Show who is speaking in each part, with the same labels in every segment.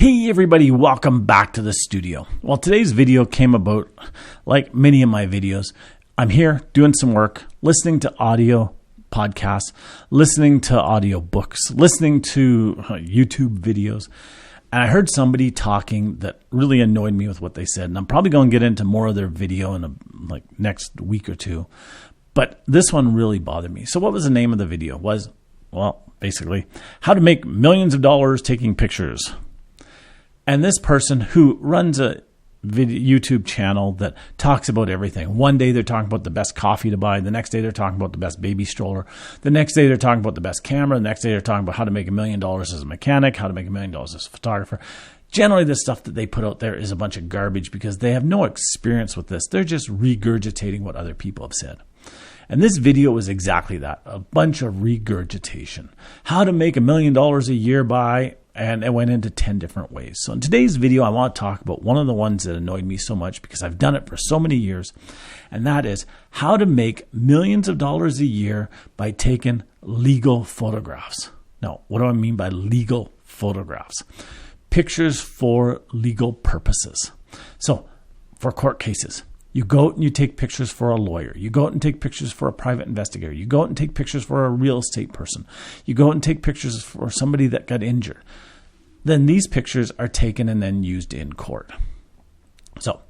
Speaker 1: Hey everybody, welcome back to the studio. Well, today's video came about like many of my videos. I'm here doing some work, listening to audio podcasts, listening to audio books, listening to YouTube videos. And I heard somebody talking that really annoyed me with what they said. And I'm probably going to get into more of their video in next week or two. But this one really bothered me. So what was the name of the video? Basically, how to make millions of dollars taking pictures. And this person who runs a YouTube channel that talks about everything. One day they're talking about the best coffee to buy. The next day they're talking about the best baby stroller. The next day they're talking about the best camera. The next day they're talking about how to make $1 million as a mechanic, how to make $1 million as a photographer. Generally, the stuff that they put out there is a bunch of garbage because they have no experience with this. They're just regurgitating what other people have said. And this video was exactly that, a bunch of regurgitation. How to make $1 million a year by... And it went into 10 different ways. So in today's video, I want to talk about one of the ones that annoyed me so much because I've done it for so many years. And that is how to make millions of dollars a year by taking legal photographs. Now, what do I mean by legal photographs? Pictures for legal purposes. So for court cases, you go out and you take pictures for a lawyer. You go out and take pictures for a private investigator. You go out and take pictures for a real estate person. You go out and take pictures for somebody that got injured. Then these pictures are taken and then used in court. So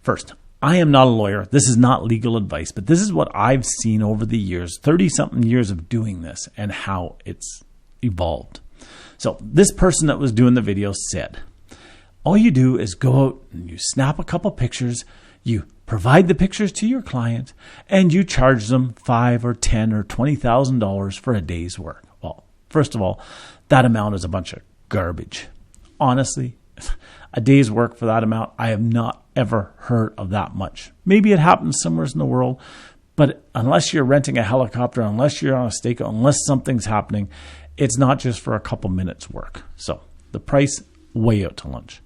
Speaker 1: first, I am not a lawyer. This is not legal advice, but this is what I've seen over the years, 30-something years of doing this and how it's evolved. So this person that was doing the video said, all you do is go out and you snap a couple pictures, you provide the pictures to your client, and you charge them $5,000 or $10,000 or $20,000 for a day's work. Well, first of all, that amount is a bunch of garbage. Honestly, a day's work for that amount, I have not ever heard of that much. Maybe it happens somewhere in the world, but unless you're renting a helicopter, unless you're on a stakeout, unless something's happening, it's not just for a couple minutes work. So the price, way out to lunch.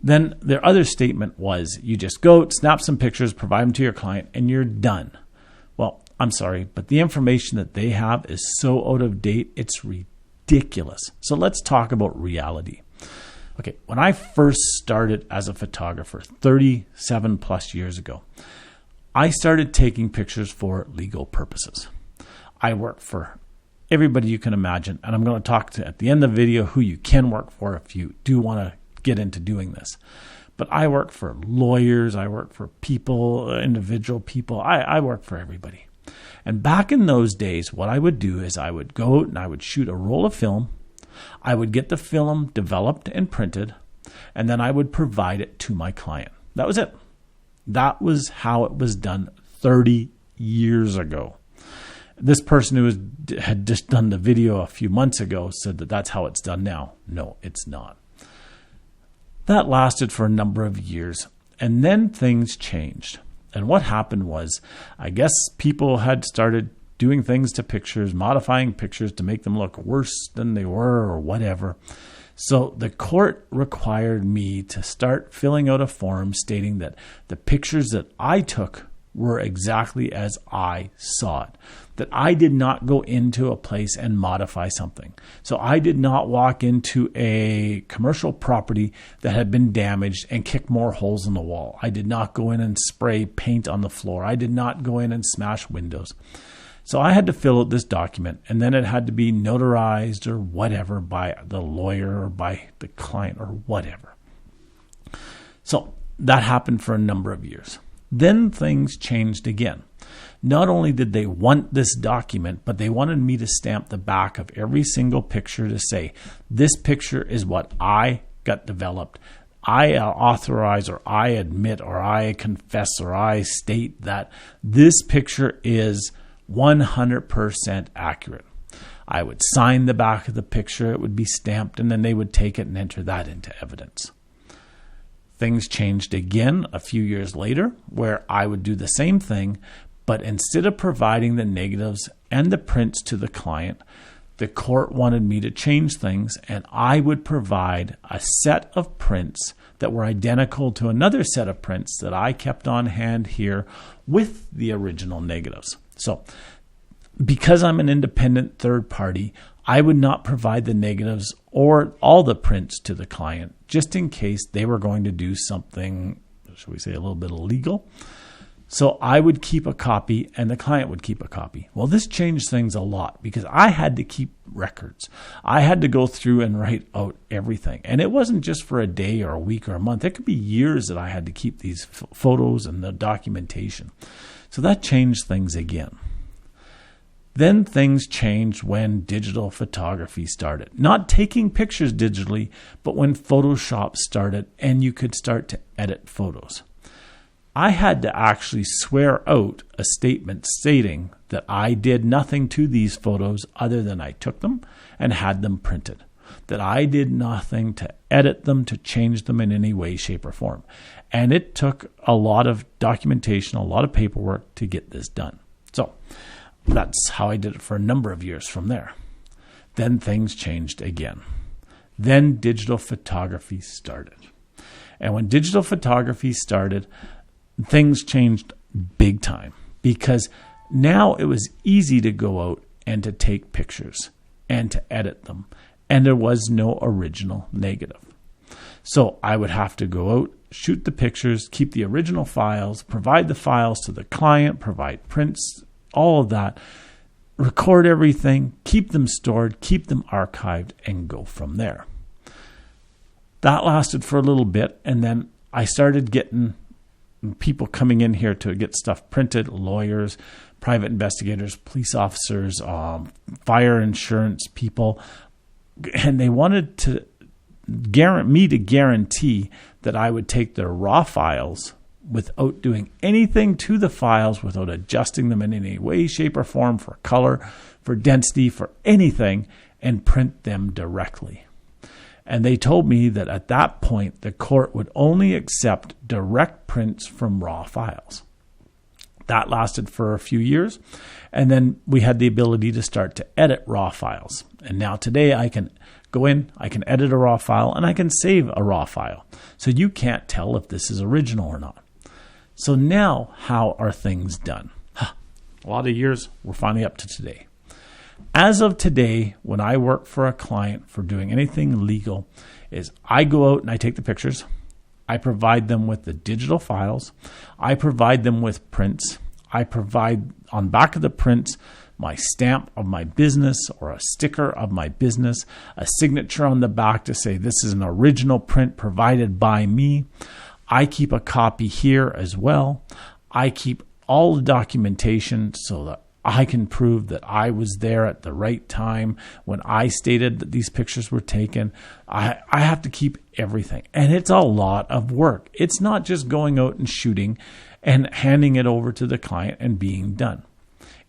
Speaker 1: Then their other statement was you just go, snap some pictures, provide them to your client, and you're done. Well, I'm sorry, but the information that they have is so out of date, it's ridiculous. So let's talk about reality. Okay, when I first started as a photographer 37 plus years ago, I started taking pictures for legal purposes. I work for everybody you can imagine, and I'm going to talk to at the end of the video who you can work for if you do want to get into doing this. But I work for lawyers, I work for people, individual people, I work for everybody. And back in those days, what I would do is I would go out and I would shoot a roll of film, I would get the film developed and printed, and then I would provide it to my client. That was it. That was how it was done 30 years ago. This person who had just done the video a few months ago said that that's how it's done now. No, it's not. That lasted for a number of years, and then things changed. And what happened was, I guess people had started doing things to pictures, modifying pictures to make them look worse than they were or whatever. So the court required me to start filling out a form stating that the pictures that I took were exactly as I saw it. That I did not go into a place and modify something. So I did not walk into a commercial property that had been damaged and kick more holes in the wall. I did not go in and spray paint on the floor. I did not go in and smash windows. So I had to fill out this document, and then it had to be notarized or whatever by the lawyer or by the client or whatever. So that happened for a number of years. Then things changed again. Not only did they want this document, but they wanted me to stamp the back of every single picture to say, this picture is what I got developed. I authorize or I admit or I confess or I state that this picture is 100% accurate. I would sign the back of the picture, it would be stamped, and then they would take it and enter that into evidence. Things changed again a few years later where I would do the same thing, but instead of providing the negatives and the prints to the client, the court wanted me to change things, and I would provide a set of prints that were identical to another set of prints that I kept on hand here with the original negatives. So because I'm an independent third party, I would not provide the negatives or all the prints to the client, just in case they were going to do something, should we say, a little bit illegal. So I would keep a copy and the client would keep a copy. Well, this changed things a lot because I had to keep records. I had to go through and write out everything. And it wasn't just for a day or a week or a month. It could be years that I had to keep these photos and the documentation. So that changed things again. Then things changed when digital photography started. Not taking pictures digitally, but when Photoshop started and you could start to edit photos. I had to actually swear out a statement stating that I did nothing to these photos other than I took them and had them printed. That I did nothing to edit them, to change them in any way, shape, or form. And it took a lot of documentation, a lot of paperwork to get this done. So that's how I did it for a number of years from there. Then things changed again. Then digital photography started. And when digital photography started, things changed big time because now it was easy to go out and to take pictures and to edit them. And there was no original negative. So I would have to go out, shoot the pictures, keep the original files, provide the files to the client, provide prints, all of that, record everything, keep them stored, keep them archived, and go from there. That lasted for a little bit, and then I started getting people coming in here to get stuff printed, lawyers, private investigators, police officers, fire insurance people, and they wanted to guarantee that I would take their raw files without doing anything to the files, without adjusting them in any way, shape, or form for color, for density, for anything, and print them directly. And they told me that at that point, the court would only accept direct prints from raw files. That lasted for a few years. And then we had the ability to start to edit raw files. And now today I can go in, I can edit a raw file, and I can save a raw file. So you can't tell if this is original or not. So now how are things done? A lot of years, we're finally up to today. As of today, when I work for a client for doing anything legal, is I go out and I take the pictures. I provide them with the digital files. I provide them with prints. I provide on back of the prints my stamp of my business or a sticker of my business, a signature on the back to say this is an original print provided by me. I keep a copy here as well. I keep all the documentation so that I can prove that I was there at the right time when I stated that these pictures were taken. I have to keep everything. And it's a lot of work. It's not just going out and shooting and handing it over to the client and being done.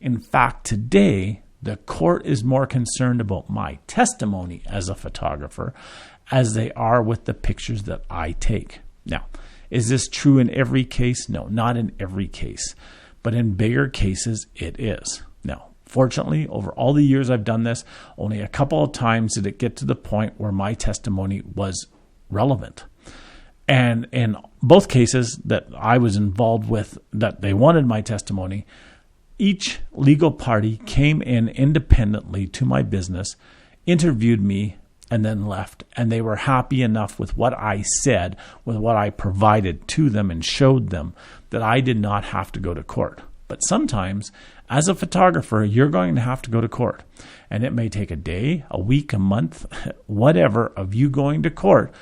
Speaker 1: In fact, today, the court is more concerned about my testimony as a photographer as they are with the pictures that I take. Now, is this true in every case? No, not in every case. But in bigger cases, it is. Now, fortunately, over all the years I've done this, only a couple of times did it get to the point where my testimony was relevant. And in both cases that I was involved with, that they wanted my testimony, each legal party came in independently to my business, interviewed me, and then left. And they were happy enough with what I said, with what I provided to them and showed them, that I did not have to go to court. But sometimes, as a photographer, you're going to have to go to court. And it may take a day, a week, a month, whatever, of you going to court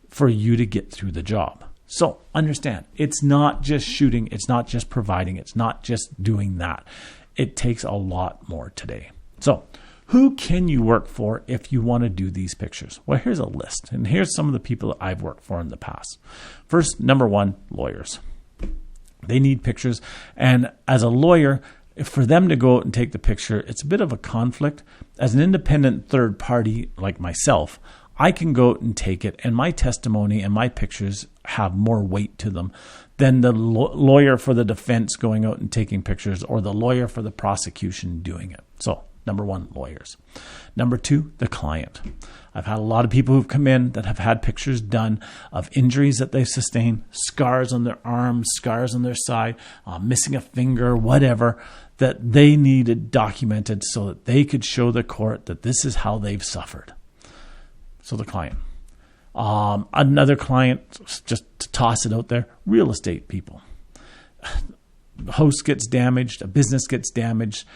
Speaker 1: for you to get through the job. So understand, it's not just shooting, it's not just providing, it's not just doing that. It takes a lot more today. So who can you work for if you want to do these pictures? Well, here's a list. And here's some of the people that I've worked for in the past. First, number one, lawyers. They need pictures. And as a lawyer, for them to go out and take the picture, it's a bit of a conflict. As an independent third party like myself, I can go out and take it, and my testimony and my pictures have more weight to them than the lawyer for the defense going out and taking pictures or the lawyer for the prosecution doing it. So, number one, lawyers. Number two, the client. I've had a lot of people who've come in that have had pictures done of injuries that they've sustained, scars on their arms, scars on their side, missing a finger, whatever, that they needed documented so that they could show the court that this is how they've suffered. So the client. Another client, just to toss it out there, real estate people. The house gets damaged, a business gets damaged,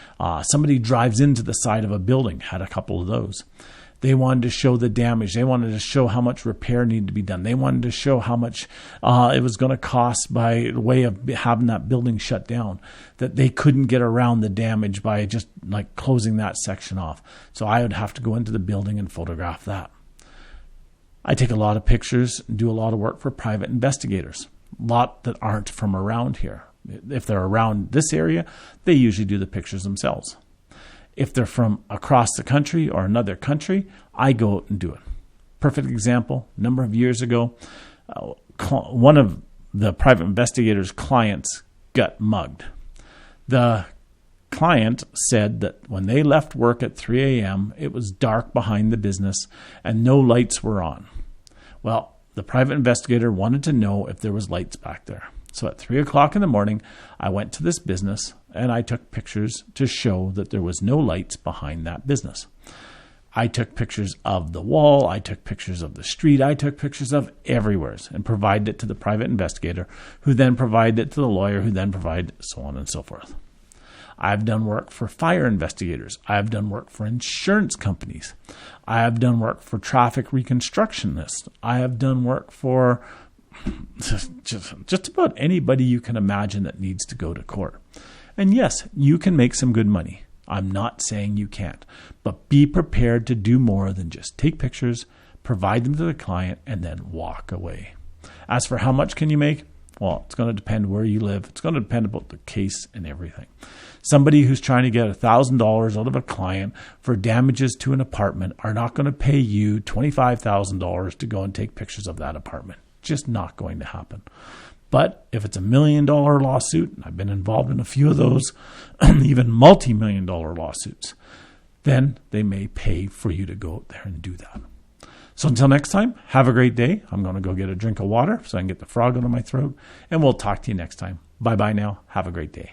Speaker 1: somebody drives into the side of a building, had a couple of those. They wanted to show the damage. They wanted to show how much repair needed to be done. They wanted to show how much it was going to cost by way of having that building shut down, that they couldn't get around the damage by just like closing that section off. So I would have to go into the building and photograph that. I take a lot of pictures and do a lot of work for private investigators, a lot that aren't from around here. If they're around this area, they usually do the pictures themselves. If they're from across the country or another country, I go out and do it. Perfect example, a number of years ago, one of the private investigator's clients got mugged. The client said that when they left work at 3 a.m., it was dark behind the business and no lights were on. Well, the private investigator wanted to know if there was lights back there. So at 3 o'clock in the morning, I went to this business and I took pictures to show that there was no lights behind that business. I took pictures of the wall. I took pictures of the street. I took pictures of everywhere and provided it to the private investigator, who then provided it to the lawyer, who then provided so on and so forth. I've done work for fire investigators. I've done work for insurance companies. I have done work for traffic reconstructionists. I have done work for just about anybody you can imagine that needs to go to court. And yes, you can make some good money. I'm not saying you can't, but be prepared to do more than just take pictures, provide them to the client, and then walk away. As for how much can you make? Well, it's going to depend where you live. It's going to depend about the case and everything. Somebody who's trying to get $1,000 out of a client for damages to an apartment are not going to pay you $25,000 to go and take pictures of that apartment. Just not going to happen. But if it's $1 million lawsuit, and I've been involved in a few of those, even multi-million dollar lawsuits, then they may pay for you to go out there and do that. So until next time, have a great day. I'm going to go get a drink of water so I can get the frog out of my throat, and we'll talk to you next time. Bye-bye now. Have a great day.